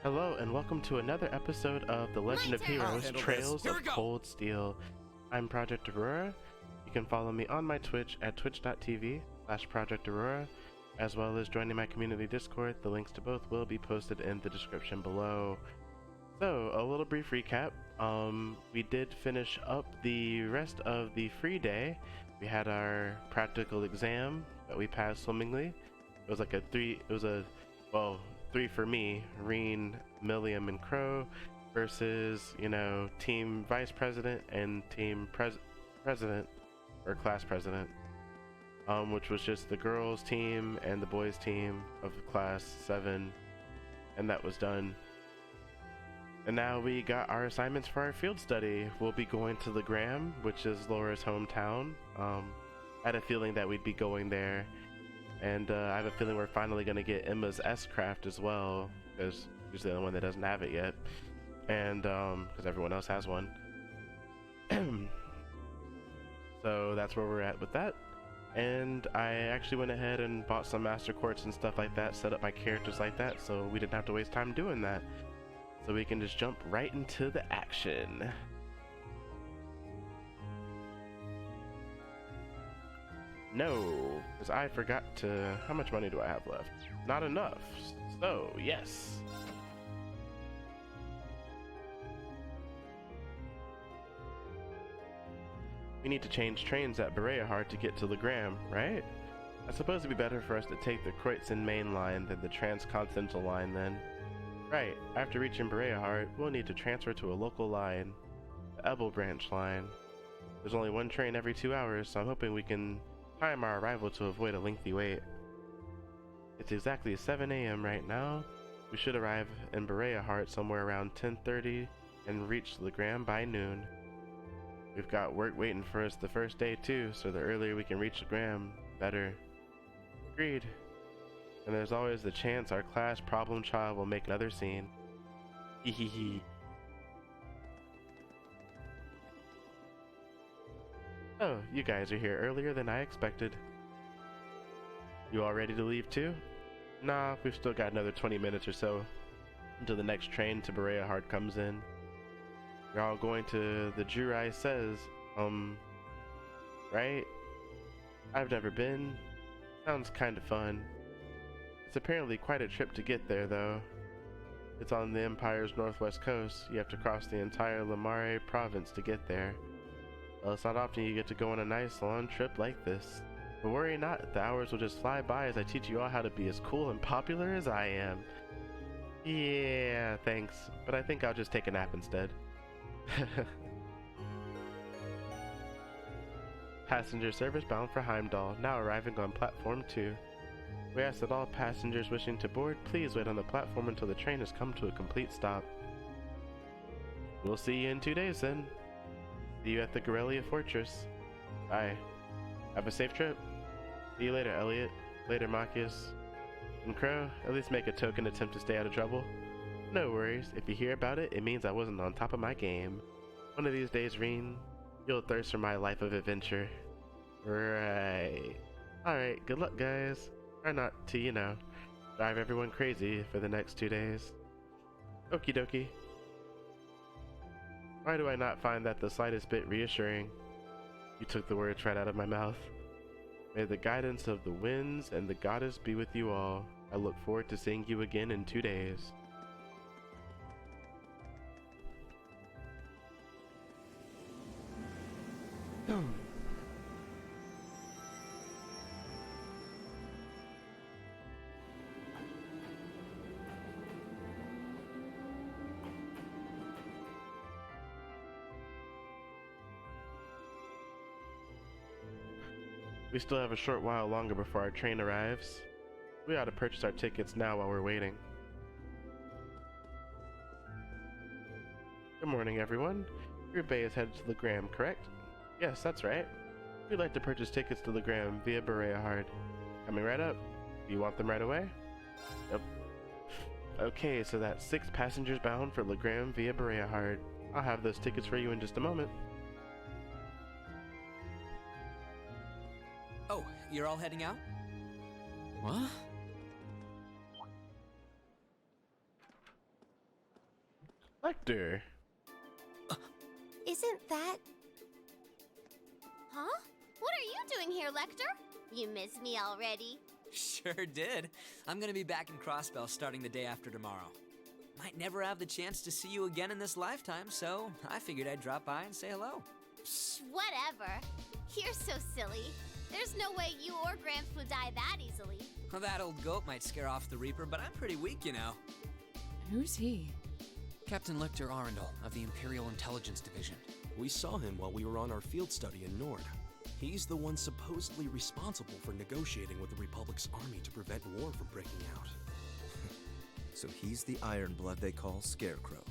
Hello and welcome to another episode of The Legend of Heroes Trails of Cold Steel. I'm Project Aurora. You can follow me on my Twitch at twitch.tv/Project Aurora, as well as joining my community Discord. The links to both will be posted in the description below. So, a little brief recap. We did finish up the rest of the free day. We had our practical exam that we passed swimmingly. It was like a three for me, Reen, Milliam, and Crow versus, Team Vice President and Team President, or Class President, which was just the girls' team and the boys' team of Class 7, and that was done. And now we got our assignments for our field study. We'll be going to Legram, which is Laura's hometown. I had a feeling that we'd be going there. And I have a feeling we're finally going to get Emma's S-Craft as well, because she's the only one that doesn't have it yet. And because everyone else has one. So that's where we're at with that. And I actually went ahead and bought some master quartz and stuff like that, set up my characters like that, so we didn't have to waste time doing that. So we can just jump right into the action. No, because I forgot to... How much money do I have left? Not enough. So, yes. We need to change trains at Bereahard to get to Legram, right? I suppose it'd be better for us to take the Kreutzen main line than the transcontinental line then. Right, after reaching Bereahard, we'll need to transfer to a local line, the Ebel branch line. There's only one train every 2 hours, so I'm hoping we can time our arrival to avoid a lengthy wait. It's exactly 7 a.m. right now. We should arrive in Bereahard somewhere around 10:30 and reach Legram by noon. We've got work waiting for us the first day too, so the earlier we can reach Legram, better. Agreed. And there's always the chance our class problem child will make another scene. Hehehe. Oh, you guys are here earlier than I expected. You all ready to leave too? Nah, we've still got another 20 minutes or so until the next train to Bereahard comes in. You're all going to the Jurai Says, right? I've never been. Sounds kinda fun. It's apparently quite a trip to get there though. It's on the Empire's northwest coast. You have to cross the entire Lamare province to get there. Well, it's not often you get to go on a nice long trip like this. But worry not, the hours will just fly by as I teach you all how to be as cool and popular as I am. Yeah, thanks, but I think I'll just take a nap instead. Passenger service bound for Heimdall, now arriving on platform 2. We ask that all passengers wishing to board please wait on the platform until the train has come to a complete stop. We'll see you in 2 days then. See you at the Gorelia Fortress. Bye. Have a safe trip. See you later, Elliot. Later, Machias. And Crow, at least make a token attempt to stay out of trouble. No worries. If you hear about it, it means I wasn't on top of my game. One of these days, Reen, you'll thirst for my life of adventure. Right. Alright, good luck, guys. Try not to, drive everyone crazy for the next 2 days. Okie dokie. Why do I not find that the slightest bit reassuring? You took the words right out of my mouth. May the guidance of the winds and the goddess be with you all. I look forward to seeing you again in 2 days. We still have a short while longer before our train arrives. We ought to purchase our tickets now while we're waiting. Good morning, everyone. Your bay is headed to Legram, correct? Yes, that's right. We'd like to purchase tickets to Legram via Bereahard. Coming right up. Do you want them right away? Yep. Okay, so that's 6 passengers bound for Legram via Bereahard. I'll have those tickets for you in just a moment. Oh, you're all heading out? What? Lecter. Isn't that... Huh? What are you doing here, Lecter? You miss me already? Sure did. I'm gonna be back in Crossbell starting the day after tomorrow. Might never have the chance to see you again in this lifetime, so I figured I'd drop by and say hello. Psh, whatever. You're so silly. There's no way you or Gramps would die that easily. Well, that old goat might scare off the Reaper, but I'm pretty weak, you know. Who's he? Captain Lecter Arundel of the Imperial Intelligence Division. We saw him while we were on our field study in Nord. He's the one supposedly responsible for negotiating with the Republic's army to prevent war from breaking out. So he's the Ironblood they call Scarecrow.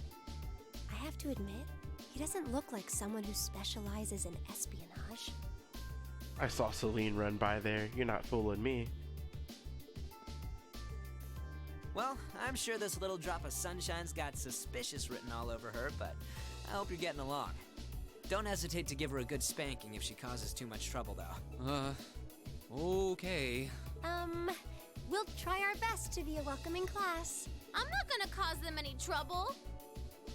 I have to admit, he doesn't look like someone who specializes in espionage. I saw Celine run by there. You're not fooling me. Well, I'm sure this little drop of sunshine's got suspicious written all over her, but I hope you're getting along. Don't hesitate to give her a good spanking if she causes too much trouble, though. Okay. We'll try our best to be a welcoming class. I'm not gonna cause them any trouble.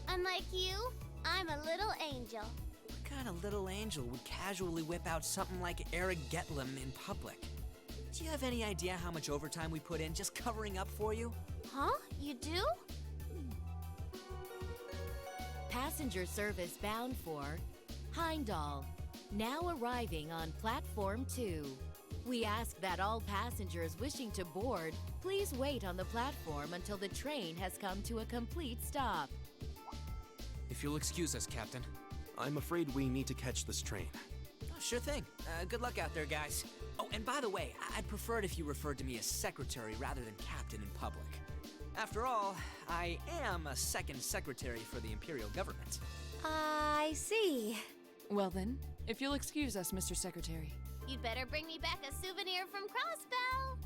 Unlike you, I'm a little angel. What kind of little angel would casually whip out something like Eric Getlem in public? Do you have any idea how much overtime we put in just covering up for you? Huh? You do? Passenger service bound for Heimdall, now arriving on Platform 2. We ask that all passengers wishing to board please wait on the platform until the train has come to a complete stop. If you'll excuse us, Captain. I'm afraid we need to catch this train. Oh, sure thing. Good luck out there, guys. Oh, and by the way, I'd prefer it if you referred to me as secretary rather than captain in public. After all, I am a second secretary for the Imperial government. I see. Well then, if you'll excuse us, Mr. Secretary. You'd better bring me back a souvenir from Crossbell.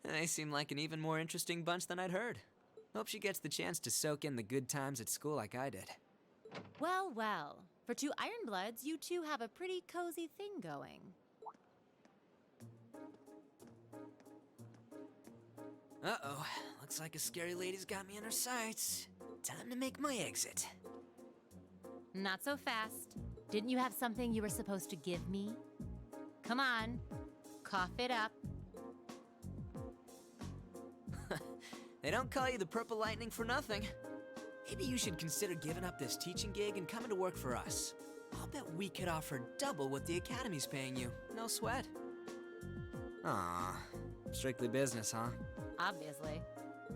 They seem like an even more interesting bunch than I'd heard. Hope she gets the chance to soak in the good times at school like I did. Well, well, for two Ironbloods, you two have a pretty cozy thing going. Uh-oh, looks like a scary lady's got me in her sights. Time to make my exit. Not so fast. Didn't you have something you were supposed to give me? Come on, cough it up. They don't call you the Purple Lightning for nothing. Maybe you should consider giving up this teaching gig and coming to work for us. I'll bet we could offer double what the Academy's paying you. No sweat. Aw, strictly business, huh? Obviously.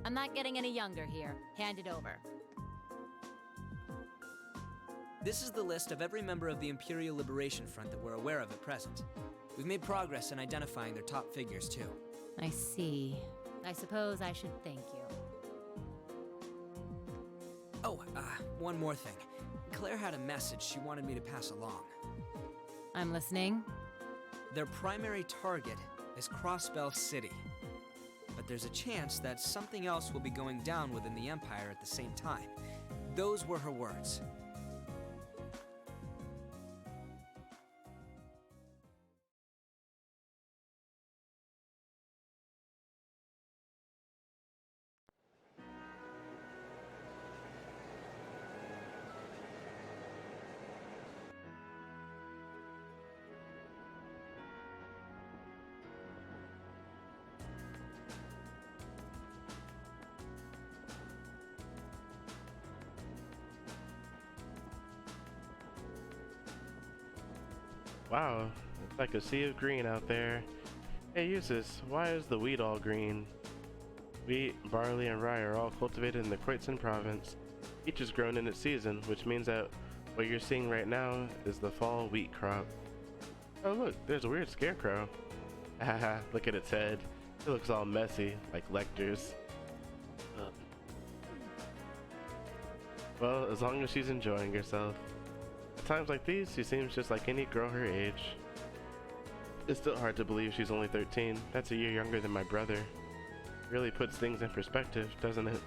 I'm not getting any younger here. Hand it over. This is the list of every member of the Imperial Liberation Front that we're aware of at present. We've made progress in identifying their top figures, too. I see. I suppose I should thank you. Oh, one more thing. Claire had a message she wanted me to pass along. I'm listening. Their primary target is Crossbell City. But there's a chance that something else will be going down within the Empire at the same time. Those were her words. Wow, it's like a sea of green out there. Hey Eustace, why is the wheat all green? Wheat, barley, and rye are all cultivated in the Kroitzen province. Each is grown in its season, which means that What you're seeing right now is the fall wheat crop. Oh look, there's a weird scarecrow. Haha, look at its head. It looks all messy, like Lecter's. Well, as long as she's enjoying herself. At times like these, she seems just like any girl her age. It's still hard to believe she's only 13. That's a year younger than my brother. Really puts things in perspective, doesn't it?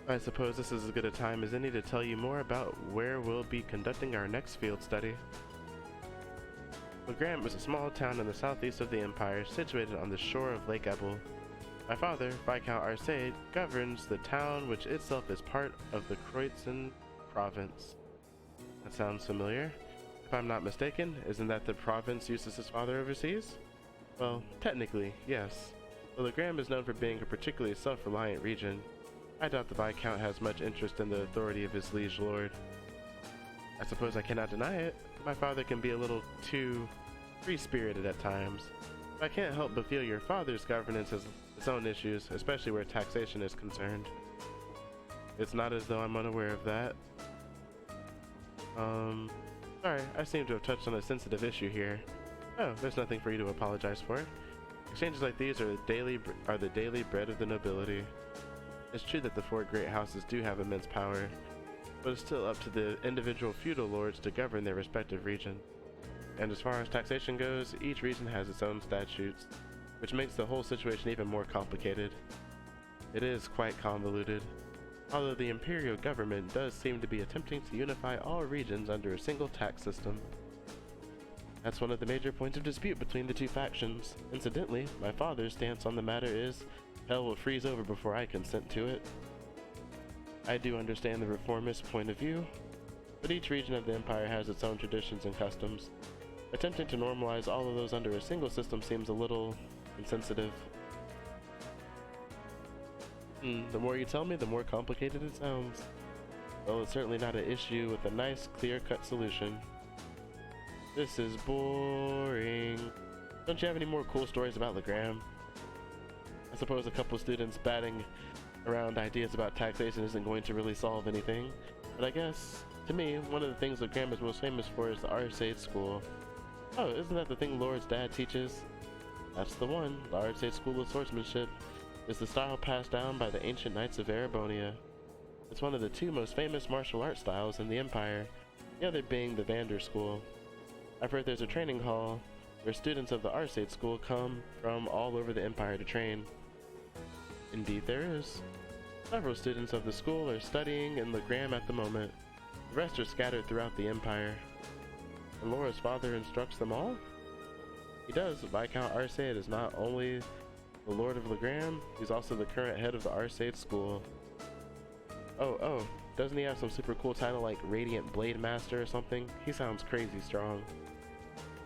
I suppose this is as good a time as any to tell you more about where we'll be conducting our next field study. Legram is a small town in the southeast of the Empire, situated on the shore of Lake Ebble. My father, Viscount Arsaid, governs the town, which itself is part of the Kroitzen province. That sounds familiar. If I'm not mistaken, isn't that the province Eustace's father oversees? Well, technically, yes. But Legram is known for being a particularly self-reliant region. I doubt the Viscount has much interest in the authority of his liege lord. I suppose I cannot deny it. My father can be a little too free-spirited at times. But I can't help but feel your father's governance has its own issues, especially where taxation is concerned. It's not as though I'm unaware of that. Sorry, I seem to have touched on a sensitive issue here. Oh, there's nothing for you to apologize for. Exchanges like these are the daily bread of the nobility. It's true that the four great houses do have immense power, but it's still up to the individual feudal lords to govern their respective region. And as far as taxation goes, each region has its own statutes, which makes the whole situation even more complicated. It is quite convoluted, although the imperial government does seem to be attempting to unify all regions under a single tax system. That's one of the major points of dispute between the two factions. Incidentally, my father's stance on the matter is, hell will freeze over before I consent to it. I do understand the reformist point of view, but each region of the Empire has its own traditions and customs. Attempting to normalize all of those under a single system seems a little insensitive. The more you tell me, the more complicated it sounds. Well, it's certainly not an issue with a nice, clear-cut solution. This is boring. Don't you have any more cool stories about Legram? I suppose a couple students batting around ideas about taxation isn't going to really solve anything, but I guess, to me, one of the things Legram is most famous for is the Arsaid School. Oh, isn't that the thing Lord's dad teaches? That's the one. The Arsaid School of Swordsmanship is the style passed down by the ancient knights of Erebonia. It's one of the two most famous martial art styles in the Empire, the other being the Vander School. I've heard there's a training hall where students of the Arsaid School come from all over the Empire to train. Indeed there is. Several students of the school are studying in Legram at the moment. The rest are scattered throughout the Empire. And Laura's father instructs them all? He does. Viscount Arsaid is not only the Lord of Legram, he's also the current head of the Arsaid School. Oh, doesn't he have some super cool title like Radiant Blade Master or something? He sounds crazy strong.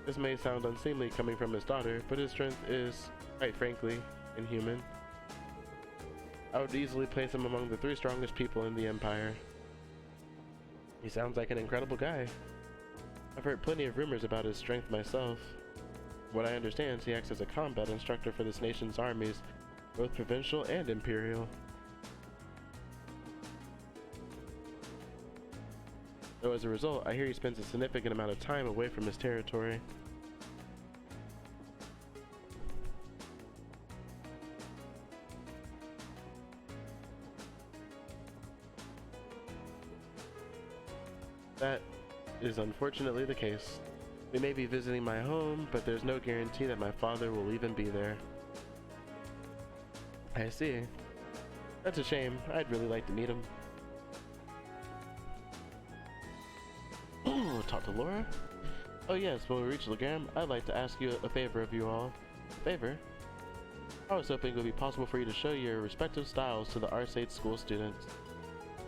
This may sound unseemly coming from his daughter, but his strength is, quite frankly, inhuman. I would easily place him among the 3 strongest people in the Empire. He sounds like an incredible guy. I've heard plenty of rumors about his strength myself. What I understand, he acts as a combat instructor for this nation's armies, both provincial and imperial. Though as a result, I hear he spends a significant amount of time away from his territory. That is unfortunately the case. We may be visiting my home, but there's no guarantee that my father will even be there. I see. That's a shame. I'd really like to meet him. Talk to Laura? Oh yes, when we reach Legram, I'd like to ask you a favor of you all. Favor? I was hoping it would be possible for you to show your respective styles to the Arsaid School students.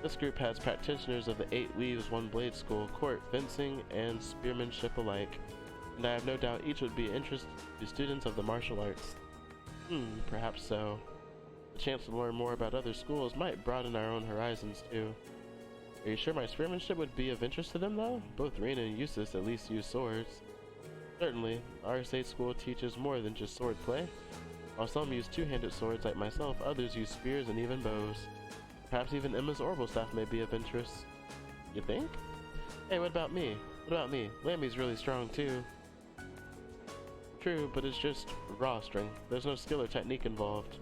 This group has practitioners of the 8 Leaves, 1 Blade School, court, fencing, and spearmanship alike, and I have no doubt each would be of interest to students of the martial arts. Perhaps so. The chance to learn more about other schools might broaden our own horizons too. Are you sure my spearmanship would be of interest to them though? Both Rena and Eustace at least use swords. Certainly, our Arsaid School teaches more than just sword play. While some use 2-handed swords like myself, others use spears and even bows. Perhaps even Emma's orbital staff may be of interest. You think? Hey, what about me? What about me? Lammy's really strong too. True, but it's just raw strength. There's no skill or technique involved.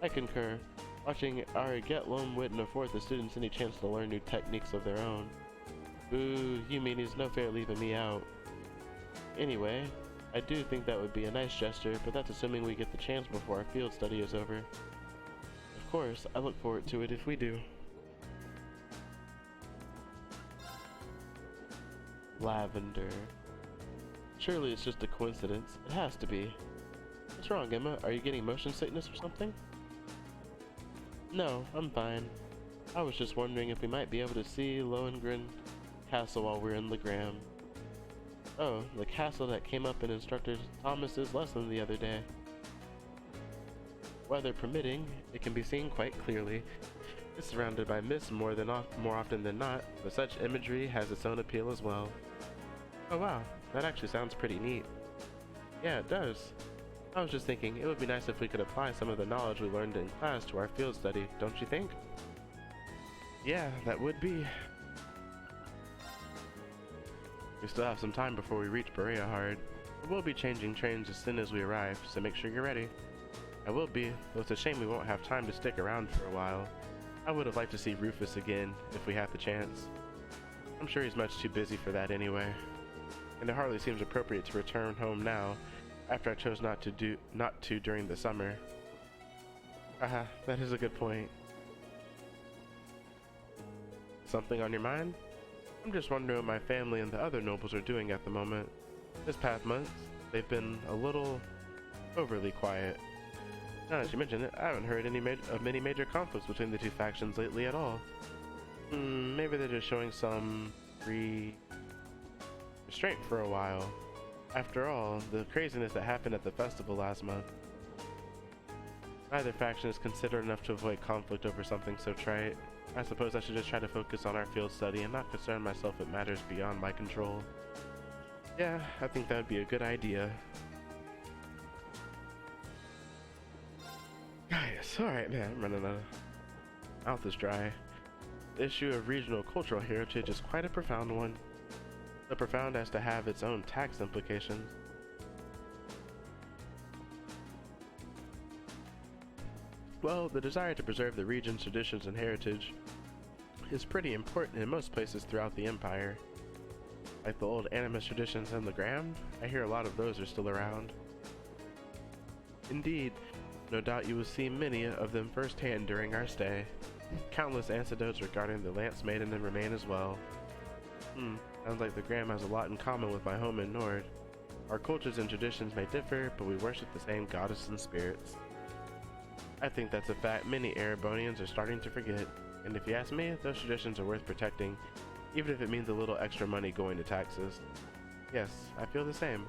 I concur. Watching Ari get lone wit and afford the students any chance to learn new techniques of their own. Boo, you mean he's no fair leaving me out. Anyway, I do think that would be a nice gesture, but that's assuming we get the chance before our field study is over. Of course, I look forward to it if we do. Lavender. Surely it's just a coincidence. It has to be. What's wrong, Emma? Are you getting motion sickness or something? No, I'm fine. I was just wondering if we might be able to see Lohengrin Castle while we're in Legram. Oh, the castle that came up in Instructor Thomas's lesson the other day. Weather permitting, it can be seen quite clearly. It's surrounded by mist more often than not, but such imagery has its own appeal as well. Oh wow, that actually sounds pretty neat. Yeah, it does. I was just thinking, it would be nice if we could apply some of the knowledge we learned in class to our field study, don't you think? Yeah, that would be. We still have some time before we reach Berea Hard. We'll be changing trains as soon as we arrive, so make sure you're ready. I will be, though it's a shame we won't have time to stick around for a while. I would have liked to see Rufus again, if we had the chance. I'm sure he's much too busy for that anyway. And it hardly seems appropriate to return home now, after I chose not to during the summer. Haha, that is a good point. Something on your mind? I'm just wondering what my family and the other nobles are doing at the moment. This past month, they've been a little overly quiet. Now that you mention it, I haven't heard of many major conflicts between the two factions lately at all. Maybe they're just showing some restraint for a while. After all, the craziness that happened at the festival last month. Neither faction is considerate enough to avoid conflict over something so trite. I suppose I should just try to focus on our field study and not concern myself with matters beyond my control. Yeah, I think that would be a good idea. Guys, alright man, I'm running out of... mouth is dry. The issue of regional cultural heritage is quite a profound one. So profound as to have its own tax implications. Well, the desire to preserve the region's traditions and heritage is pretty important in most places throughout the Empire. Like the old Animus traditions in Legram, I hear a lot of those are still around. Indeed, no doubt you will see many of them firsthand during our stay. Countless anecdotes regarding the Lance Maiden and Remain as well. Sounds like the Gram has a lot in common with my home in Nord. Our cultures and traditions may differ, but we worship the same goddess and spirits. I think that's a fact many Erebonians are starting to forget, and if you ask me, those traditions are worth protecting, even if it means a little extra money going to taxes. Yes, I feel the same.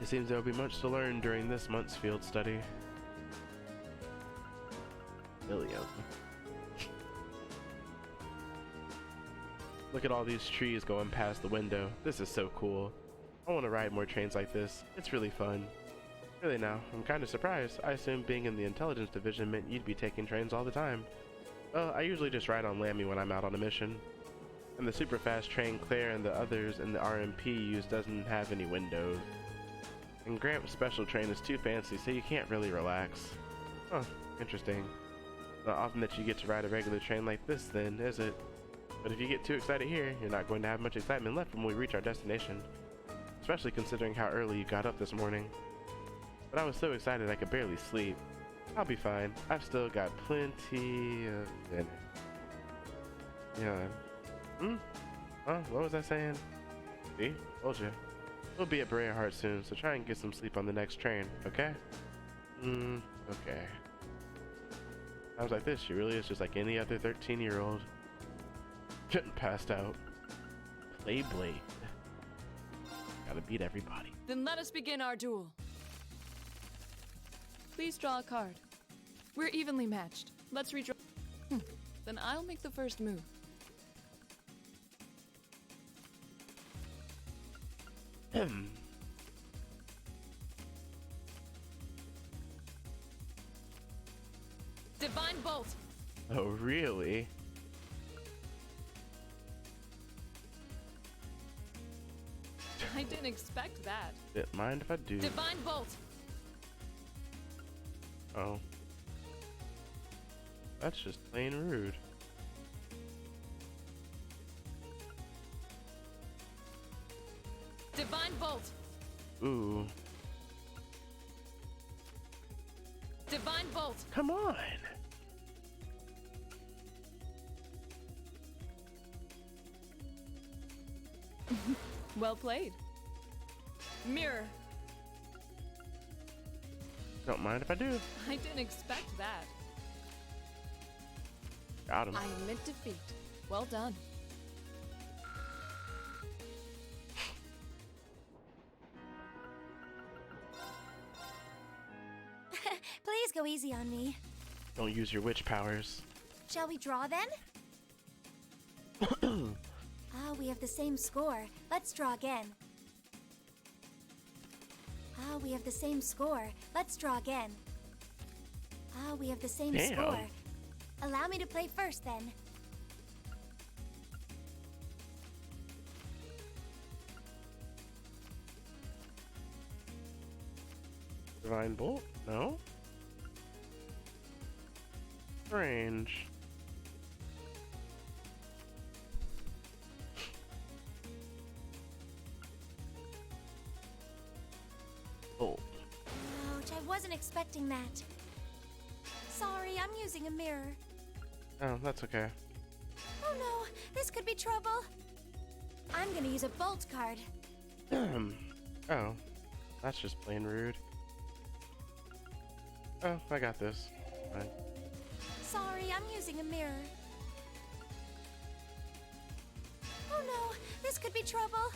It seems there will be much to learn during this month's field study. William. Look at all these trees going past the window. This is so cool. I want to ride more trains like this. It's really fun. Really now, I'm kind of surprised. I assumed being in the intelligence division meant you'd be taking trains all the time. Well, I usually just ride on Lammy when I'm out on a mission. And the super fast train Claire and the others in the RMP use doesn't have any windows. And Gramps' special train is too fancy, so you can't really relax. Huh, interesting. Not often that you get to ride a regular train like this then, is it? But if you get too excited here, you're not going to have much excitement left when we reach our destination. Especially considering how early you got up this morning. But I was so excited I could barely sleep. I'll be fine. I've still got plenty of dinner. Yeah. Huh? What was I saying? See? Told you. We'll be at Berea Hard soon, so try and get some sleep on the next train, okay? Okay. Sounds like this, she really is just like any other 13-year-old. Getting passed out. Play Blade. Gotta beat everybody. Then let us begin our duel. Please draw a card. We're evenly matched. Let's redraw. Then I'll make the first move. Divine Bolt! Oh, really? I didn't expect that. Didn't mind if I do. Divine Bolt! Oh. That's just plain rude. Divine Bolt! Ooh. Divine Bolt! Come on! Well played. Mirror! Don't mind if I do. I didn't expect that. Got him. I admit defeat. Well done. Please go easy on me. Don't use your witch powers. Shall we draw then? Ah, we have the same score. Let's draw again. Ah, we have the same score. Let's draw again. Ah, we have the same Damn. score. Allow me to play first then. Divine Bolt? No? Strange. Bolt. Ouch, I wasn't expecting that. Sorry, I'm using a mirror. Oh, that's okay. Oh no, this could be trouble. I'm gonna use a bolt card. Oh, that's just plain rude. Oh, I got this. Fine. Sorry, I'm using a mirror. Oh no, this could be trouble.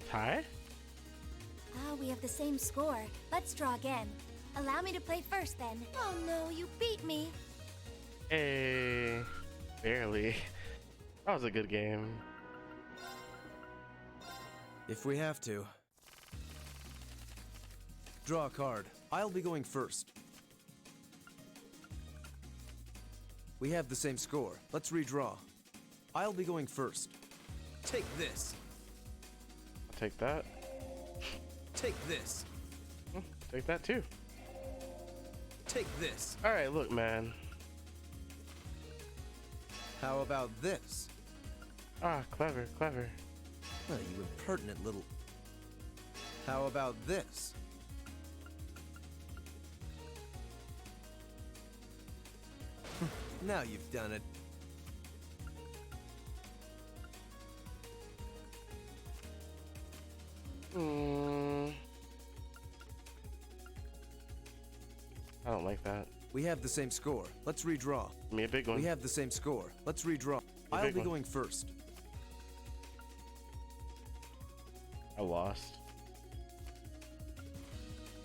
Tie? Ah, we have the same score. Let's draw again. Allow me to play first then. Oh no, you beat me. Hey, barely. That was a good game. If we have to. Draw a card. I'll be going first. We have the same score. Let's redraw. I'll be going first. Take this. I'll take that. Take this. Take that too. Take this. Alright, look, man. How about this? Ah, clever, clever. Oh, you impertinent little... How about this? Now you've done it. I don't like that. We have the same score. Let's redraw. Give me a big one. We have the same score. Let's redraw. A I'll big be one. going first. I lost.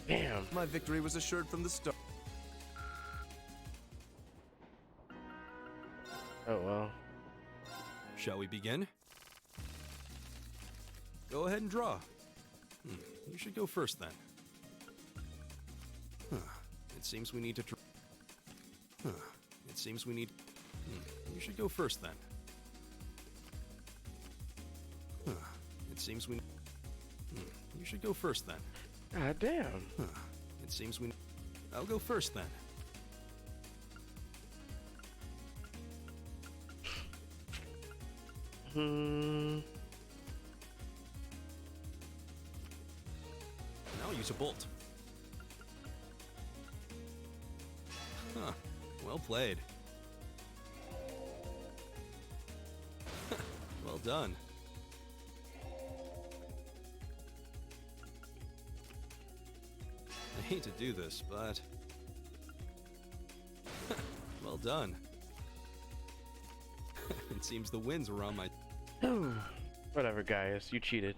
Damn. My victory was assured from the start. Oh well. Shall we begin? Go ahead and draw. You should go first then. It seems we need to. It seems we need. You should go first then. It seems we. You should go first then. God damn. It seems we. I'll go first then. Now I'll use a bolt. Huh. Well played. Well done. I hate to do this, but... well done. It seems the winds were on my... Whatever, guys. You cheated.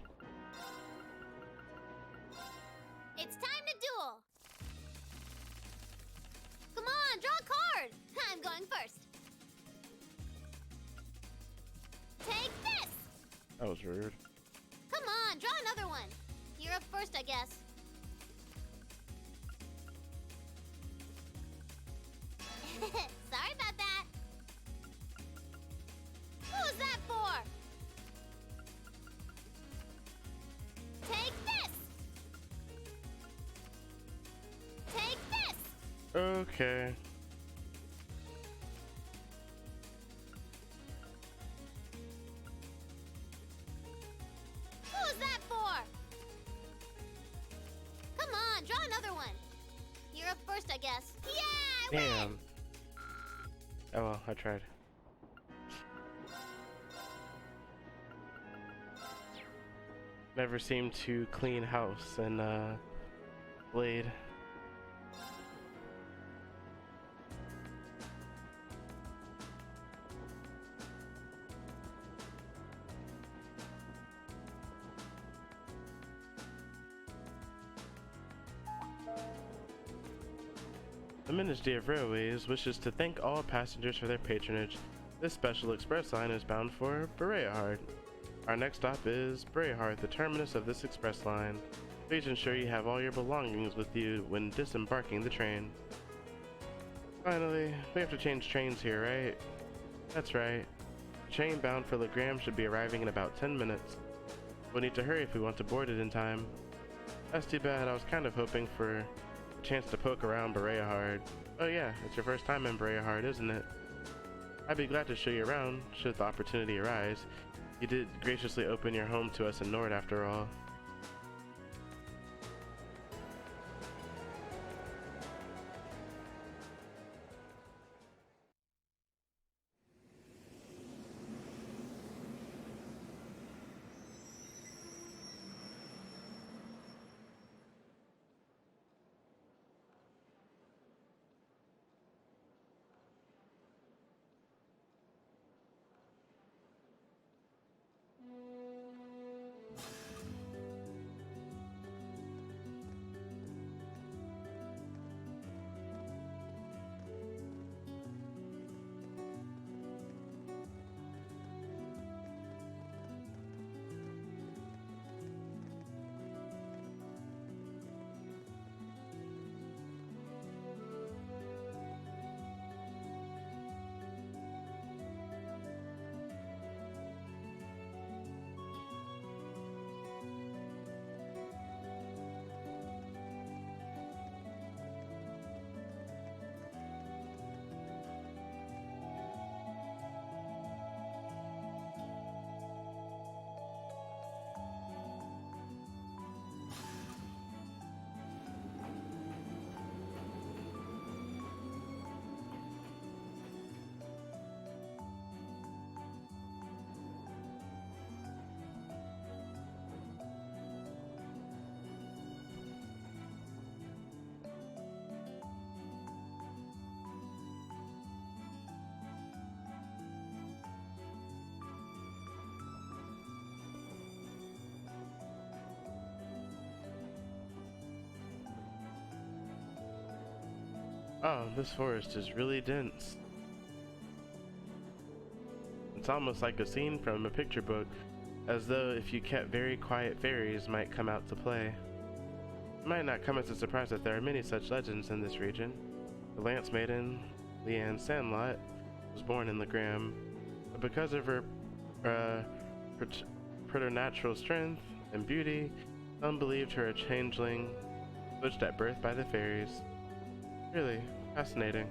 It's time to duel. Come on, draw a card. I'm going first. Take this. That was rude. Come on, draw another one. You're up first, I guess. Okay. Who's that for? Come on, draw another one. You're up first, I guess. Yeah, I win! Damn. Oh well, I tried. Never seemed to clean house and Blade. The Ministry of Railways wishes to thank all passengers for their patronage. This special express line is bound for Bereahard. Our next stop is Bereahard, the terminus of this express line. Please ensure you have all your belongings with you when disembarking the train. Finally, we have to change trains here, right? That's right. The train bound for Legram should be arriving in about 10 minutes. We'll need to hurry if we want to board it in time. That's too bad. I was kind of hoping for a chance to poke around Bereahard. Oh yeah, it's your first time in Bereahard, isn't it? I'd be glad to show you around, should the opportunity arise. You did graciously open your home to us in Nord after all. Oh, this forest is really dense. It's almost like a scene from a picture book, as though if you kept very quiet, fairies might come out to play. It might not come as a surprise that there are many such legends in this region. The Lance Maiden, Leanne Sandlot, was born in Legram, but because of her preternatural strength and beauty, some believed her a changeling, switched at birth by the fairies. Really fascinating.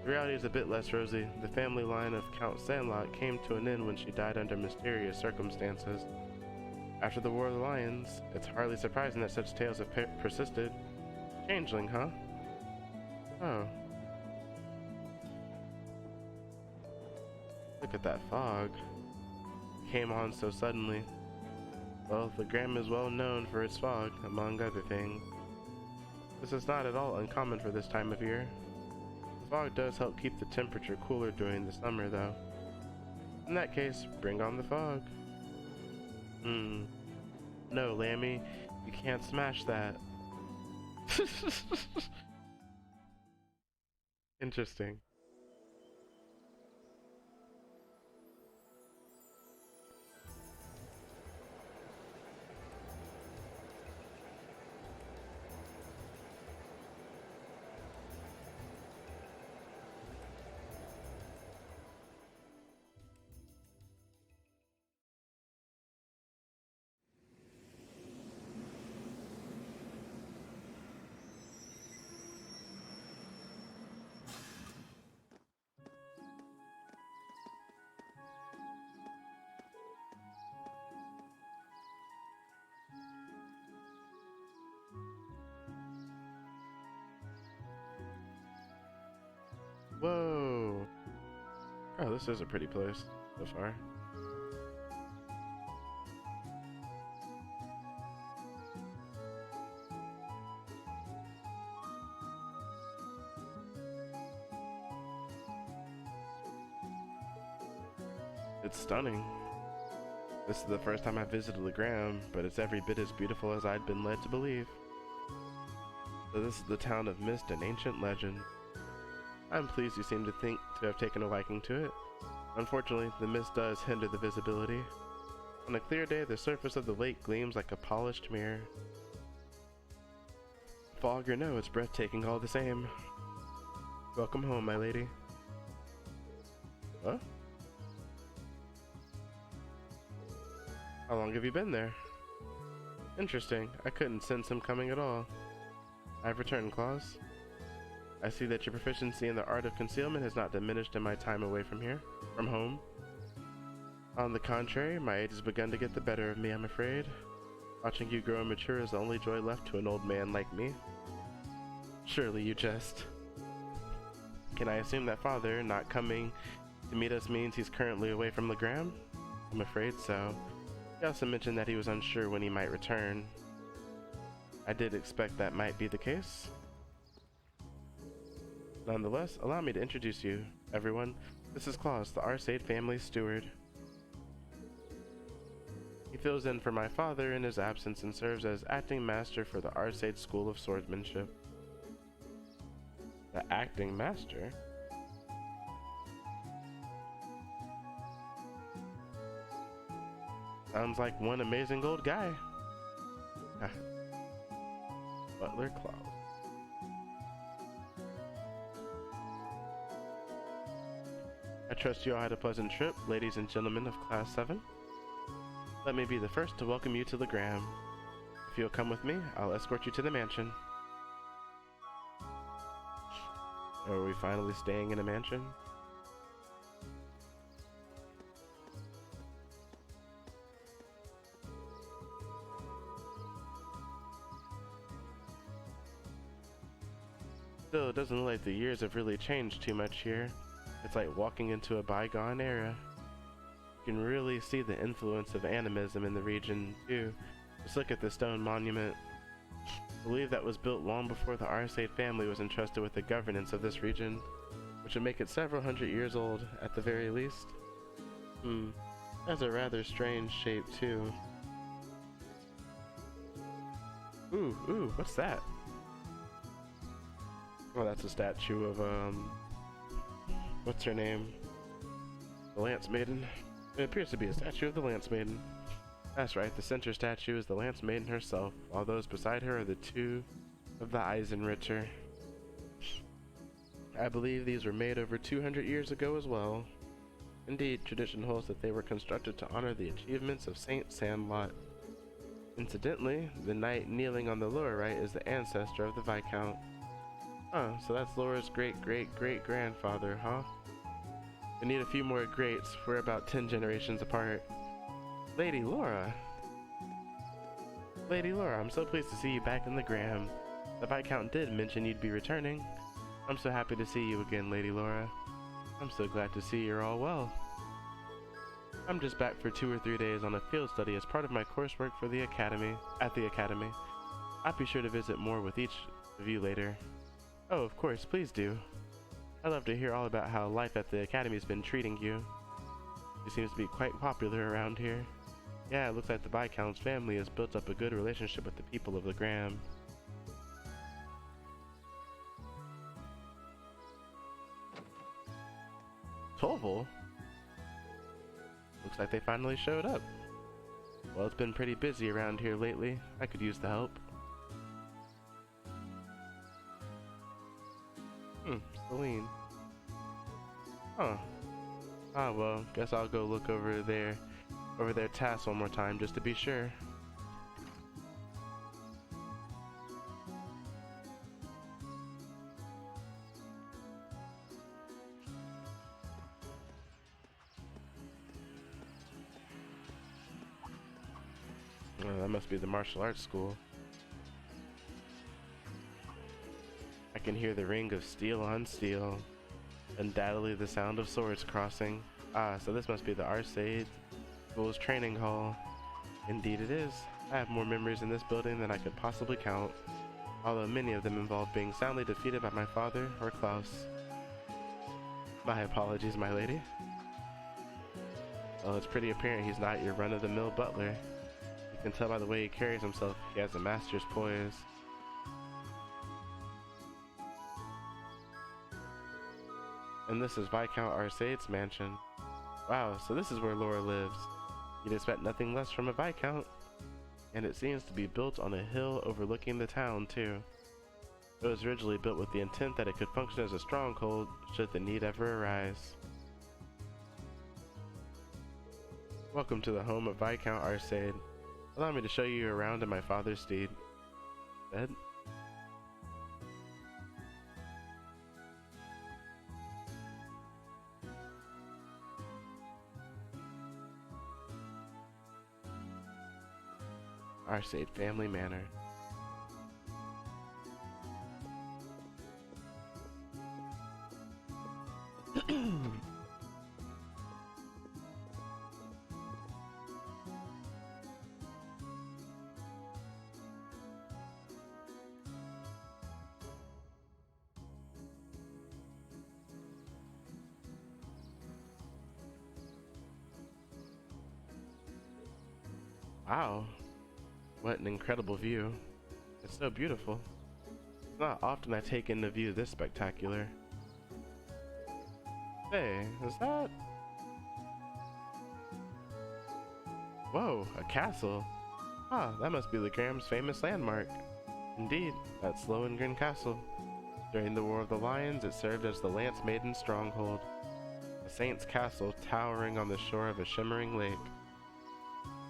The reality is a bit less rosy. The family line of Count Sandlot came to an end when she died under mysterious circumstances. After the War of the Lions, it's hardly surprising that such tales have persisted. Changeling, huh? Oh. Look at that fog. It came on so suddenly. Well, the Legram is well known for its fog, among other things. This is not at all uncommon for this time of year. The fog does help keep the temperature cooler during the summer, though. In that case, bring on the fog. No, Lammy, you can't smash that. Interesting. Whoa. Oh, this is a pretty place so far. It's stunning. This is the first time I visited Legram, but it's every bit as beautiful as I'd been led to believe. So this is the town of Mist, an ancient legend. I'm pleased you seem to have taken a liking to it. Unfortunately, the mist does hinder the visibility. On a clear day, the surface of the lake gleams like a polished mirror. Fog or no, it's breathtaking all the same. Welcome home, my lady. Huh? How long have you been there? Interesting. I couldn't sense him coming at all. I've returned, Claus. I see that your proficiency in the art of concealment has not diminished in my time away from home. On the contrary, my age has begun to get the better of me, I'm afraid. Watching you grow and mature is the only joy left to an old man like me. Surely you jest. Can I assume that father not coming to meet us means he's currently away from Legram? I'm afraid so. He also mentioned that he was unsure when he might return. I did expect that might be the case. Nonetheless, allow me to introduce you, everyone. This is Claus, the Arseid family's steward. He fills in for my father in his absence and serves as acting master for the Arseid School of Swordsmanship. The acting master? Sounds like one amazing old guy. Butler Claus. I trust you all had a pleasant trip, ladies and gentlemen of Class 7. Let me be the first to welcome you to Legram. If you'll come with me, I'll escort you to the mansion. Are we finally staying in a mansion? Still, it doesn't look like the years have really changed too much here. It's like walking into a bygone era. You can really see the influence of animism in the region, too. Just look at the stone monument. I believe that was built long before the Arseid family was entrusted with the governance of this region, which would make it several hundred years old, at the very least. That's a rather strange shape, too. Ooh, what's that? Oh, that's a statue of, what's her name? The Lance Maiden. It appears to be a statue of the Lance Maiden. That's right, the center statue is the Lance Maiden herself, while those beside her are the two of the Eisenritter. I believe these were made over 200 years ago as well. Indeed, tradition holds that they were constructed to honor the achievements of Saint Sandlot. Incidentally, the knight kneeling on the lower right is the ancestor of the Viscount. Oh, so that's Laura's great-great-great-grandfather, huh? We need a few more greats. We're about 10 generations apart. Lady Laura! Lady Laura, I'm so pleased to see you back in Legram. The Viscount did mention you'd be returning. I'm so happy to see you again, Lady Laura. I'm so glad to see you're all well. I'm just back for 2 or 3 days on a field study as part of my coursework for the Academy. I'll be sure to visit more with each of you later. Oh, of course, please do. I'd love to hear all about how life at the Academy's been treating you. It seems to be quite popular around here. Yeah, it looks like the Viscount's family has built up a good relationship with the people of Legram. Toval? Looks like they finally showed up. Well, it's been pretty busy around here lately. I could use the help. Celine. Huh. Ah, well, guess I'll go look over their tasks one more time just to be sure. Oh, that must be the martial arts school. I can hear the ring of steel on steel. Undoubtedly the sound of swords crossing. Ah, so this must be the Arcade School's training hall. Indeed it is. I have more memories in this building than I could possibly count, although many of them involve being soundly defeated by my father or Klaus. My apologies, my lady. Well, it's pretty apparent he's not your run-of-the-mill butler. You can tell by the way he carries himself, he has a master's poise. And this is Viscount Arcade's mansion. Wow, so this is where Laura lives. You'd expect nothing less from a Viscount. And it seems to be built on a hill overlooking the town, too. It was originally built with the intent that it could function as a stronghold should the need ever arise. Welcome to the home of Viscount Arcade. Allow me to show you around in my father's steed. Ed? Arcade Family Manor. Wow, what an incredible view. It's so beautiful. It's not often I take in a view this spectacular. Hey, is that... Whoa, a castle. Ah, that must be Legram's famous landmark. Indeed, that's Lohengrin Castle. During the War of the Lions, it served as the Lance Maiden's stronghold. A saint's castle towering on the shore of a shimmering lake.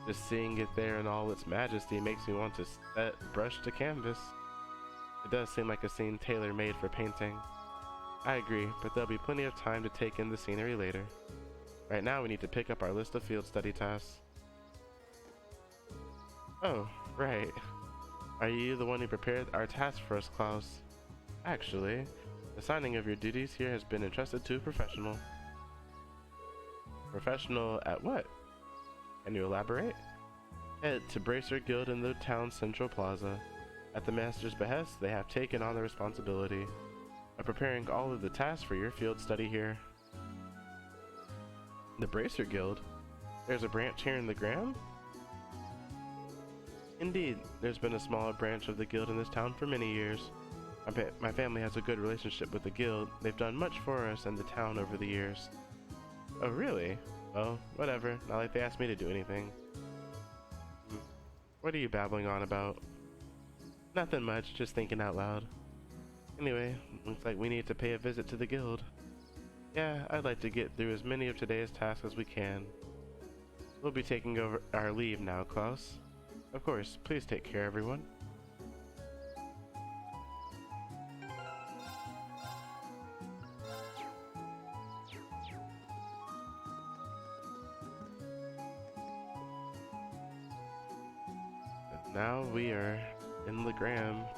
Just seeing it there in all its majesty makes me want to set brush to canvas. It does seem like a scene tailor-made for painting. I agree, but there'll be plenty of time to take in the scenery later. Right now we need to pick up our list of field study tasks. Oh, right. Are you the one who prepared our task for us, Klaus? Actually, the assigning of your duties here has been entrusted to a professional. Professional at what? Can you elaborate? Head to Bracer Guild in the town's central plaza. At the master's behest, they have taken on the responsibility of preparing all of the tasks for your field study here. The Bracer Guild? There's a branch here in Legram? Indeed, there's been a smaller branch of the guild in this town for many years. My family has a good relationship with the guild. They've done much for us and the town over the years. Oh really? Well, whatever. Not like they asked me to do anything. What are you babbling on about? Nothing much, just thinking out loud. Anyway, looks like we need to pay a visit to the guild. Yeah, I'd like to get through as many of today's tasks as we can. We'll be taking over our leave now, Klaus. Of course, please take care, everyone. And now we are in Legram.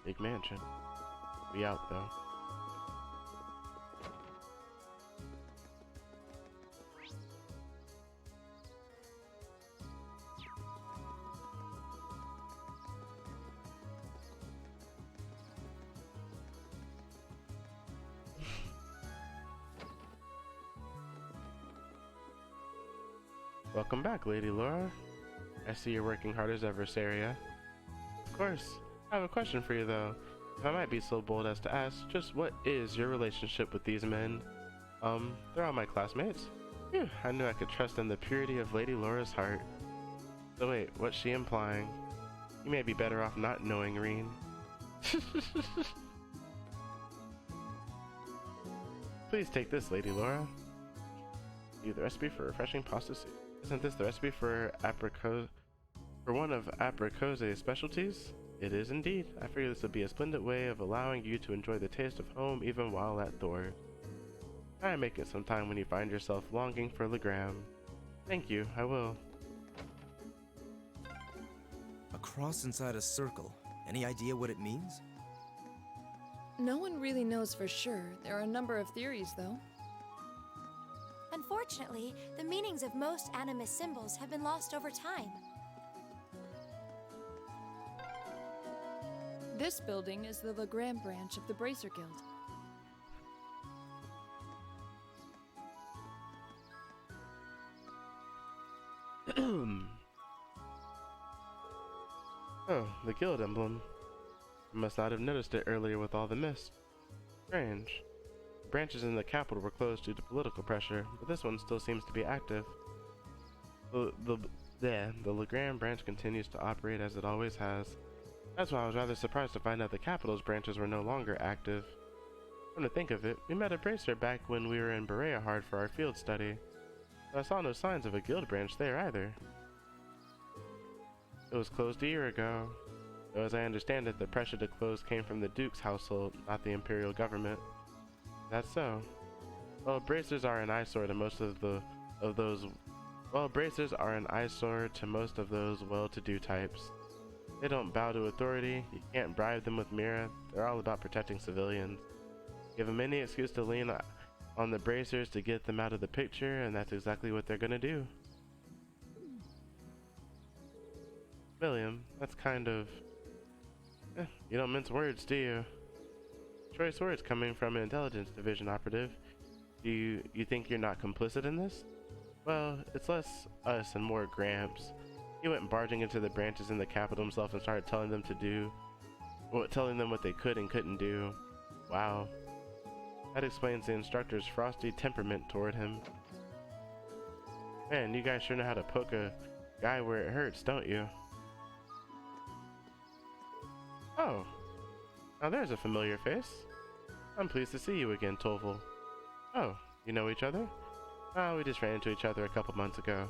Big mansion. We out though. Welcome back, Lady Laura. I see you're working hard as ever, Saria. Of course. I have a question for you though. If I might be so bold as to ask, just what is your relationship with these men? They're all my classmates. Phew, I knew I could trust in the purity of Lady Laura's heart. So wait, what's she implying? You may be better off not knowing, Reen. Please take this, Lady Laura. The recipe for refreshing pasta soup. Isn't this the recipe for one of Apricose's specialties? It is indeed. I figure this would be a splendid way of allowing you to enjoy the taste of home even while at Thor. Try and make it sometime when you find yourself longing for Legram. Thank you, I will. A cross inside a circle. Any idea what it means? No one really knows for sure. There are a number of theories, though. Unfortunately, the meanings of most animus symbols have been lost over time. This building is the Legrand branch of the Bracer Guild. Oh, the guild emblem. I must not have noticed it earlier with all the mist. Strange. Branches in the capital were closed due to political pressure, but this one still seems to be active. The Legrand branch continues to operate as it always has. That's why I was rather surprised to find out the capital's branches were no longer active. Come to think of it, we met a bracer back when we were in Bereahard for our field study, but I saw no signs of a guild branch there either. It was closed a year ago, though as I understand it, the pressure to close came from the Duke's household, not the imperial government. That's so. Well, bracers are an eyesore to most of those well-to-do types. They don't bow to authority, you can't bribe them with Mira, they're all about protecting civilians. Give them any excuse to lean on the bracers to get them out of the picture, and that's exactly what they're gonna do. William, that's kind of... you don't mince words, do you? Choice words coming from an intelligence division operative. Do you think you're not complicit in this? Well, it's less us and more Gramps. He went barging into the branches in the capital himself and started telling them what they could and couldn't do. Wow. That explains the instructor's frosty temperament toward him. Man, you guys sure know how to poke a guy where it hurts, don't you? Oh, now there's a familiar face. I'm pleased to see you again, Tolval. Oh, you know each other? Oh, we just ran into each other a couple months ago.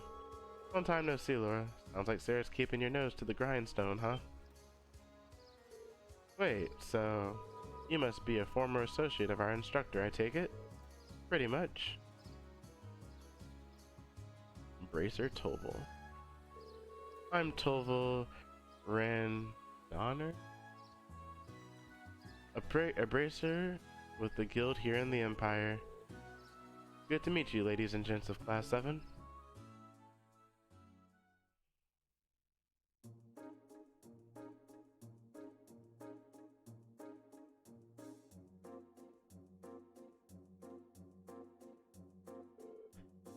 Long time no see, Laura. Sounds like Sarah's keeping your nose to the grindstone, huh? Wait, so you must be a former associate of our instructor, I take it? Pretty much. Bracer Tolval. I'm Tolval Randonner? A bracer with the guild here in the Empire. Good to meet you, ladies and gents of Class 7.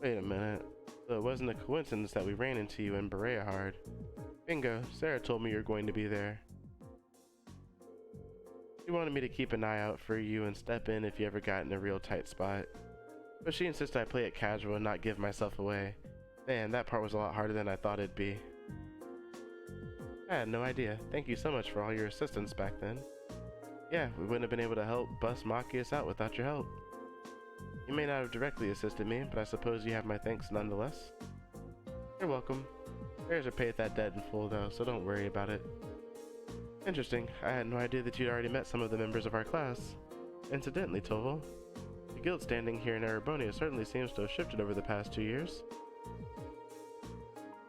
Wait a minute. So it wasn't a coincidence that we ran into you in Bereahard. Bingo, Sarah told me you were going to be there. She wanted me to keep an eye out for you and step in if you ever got in a real tight spot. But she insisted I play it casual and not give myself away. Man, that part was a lot harder than I thought it'd be. I had no idea. Thank you so much for all your assistance back then. Yeah, we wouldn't have been able to help bust Machias out without your help. You may not have directly assisted me, but I suppose you have my thanks nonetheless. You're welcome. Prayers are paid that debt in full though, so don't worry about it. Interesting. I had no idea that you'd already met some of the members of our class. Incidentally, Tolval, the guild standing here in Erebonia certainly seems to have shifted over the past 2 years.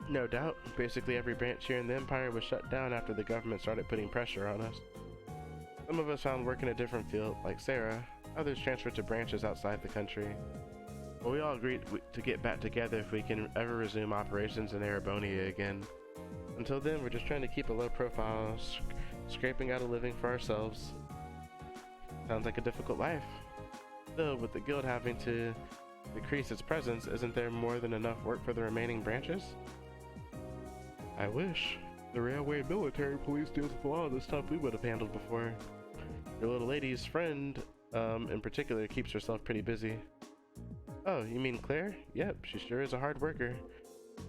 No doubt. Basically every branch here in the Empire was shut down after the government started putting pressure on us. Some of us found work in a different field, like Sarah. Others transferred to branches outside the country. But we all agreed to get back together if we can ever resume operations in Erebonia again. Until then, we're just trying to keep a low profile, scraping out a living for ourselves. Sounds like a difficult life. Still, with the guild having to decrease its presence, isn't there more than enough work for the remaining branches? I wish. The railway military police deals with a lot of the stuff we would have handled before. Your little lady's friend, in particular, keeps herself pretty busy. Oh, you mean Claire? Yep, she sure is a hard worker.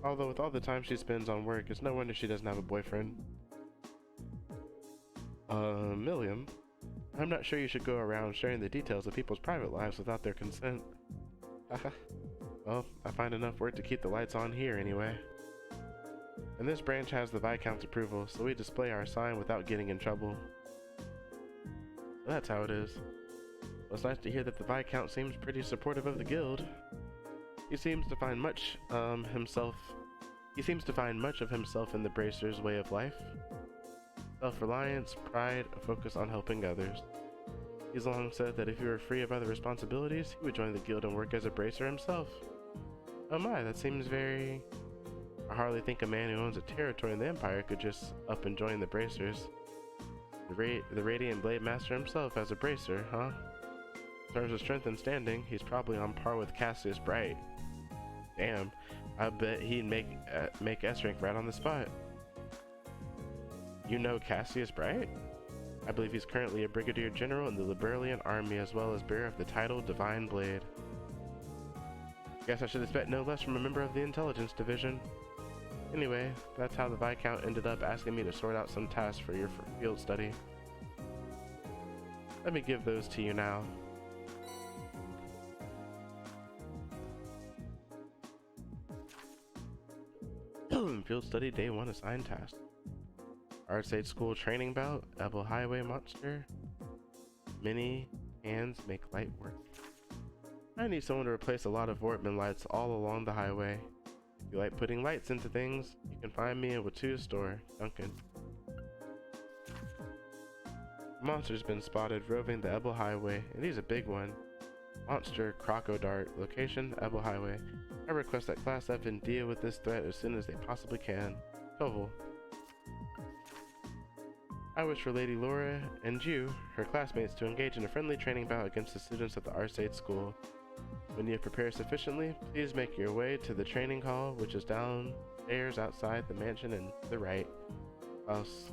Although with all the time she spends on work, it's no wonder she doesn't have a boyfriend. Milliam, I'm not sure you should go around sharing the details of people's private lives without their consent. Well, I find enough work to keep the lights on here anyway. And this branch has the Viscount's approval, so we display our sign without getting in trouble. That's how it is. Well, it's nice to hear that the Viscount seems pretty supportive of the guild. He seems to find much of himself in the Bracer's way of life. Self-reliance, pride, a focus on helping others. He's long said that if he were free of other responsibilities, he would join the guild and work as a Bracer himself. Oh my, that seems very... I hardly think a man who owns a territory in the Empire could just up and join the Bracers. The Radiant Blade Master himself as a Bracer, huh? In terms of strength and standing, he's probably on par with Cassius Bright. Damn, I bet he'd make S-rank right on the spot. You know Cassius Bright? I believe he's currently a Brigadier General in the Liberalian Army as well as bearer of the title Divine Blade. Guess I should expect no less from a member of the Intelligence Division. Anyway, that's how the Viscount ended up asking me to sort out some tasks for your field study. Let me give those to you now. Field study day 1 assigned task. Artsage School training bout, Ebel Highway monster. Mini hands make light work. I need someone to replace a lot of Vortman lights all along the highway. If you like putting lights into things, you can find me in Watu's store, Duncan. A monster's been spotted roving the Ebel Highway, and he's a big one. Monster Crocodart, location Ebel Highway. I request that Class F and deal with this threat as soon as they possibly can. Toval. I wish for Lady Laura and you, her classmates, to engage in a friendly training bout against the students of the Artsage School. When you have prepared sufficiently, please make your way to the training hall, which is downstairs outside the mansion and to the right. House.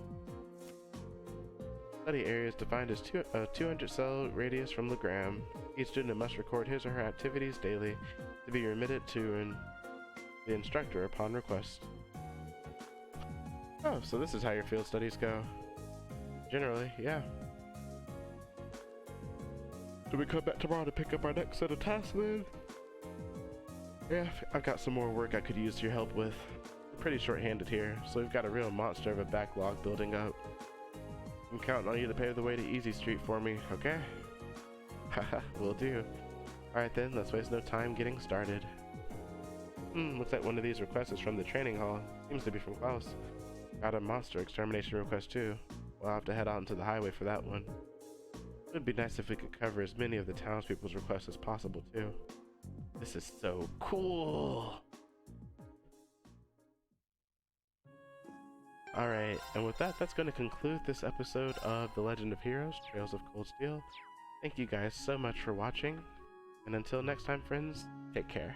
Study area is defined as a 200 cell radius from Legram. Each student must record his or her activities daily to be remitted to the instructor upon request. Oh, so this is how your field studies go. Generally, yeah. Do we come back tomorrow to pick up our next set of tasks then? Yeah, I've got some more work I could use your help with. We're pretty short-handed here, so we've got a real monster of a backlog building up. I'm counting on you to pave the way to Easy Street for me, okay? Haha, will do. Alright then, let's waste no time getting started. Looks like one of these requests is from the training hall. Seems to be from Klaus. Got a monster extermination request too. We'll have to head out into the highway for that one. It would be nice if we could cover as many of the townspeople's requests as possible too. This is so cool! Alright, and with that, that's going to conclude this episode of The Legend of Heroes, Trails of Cold Steel. Thank you guys so much for watching, and until next time friends, take care.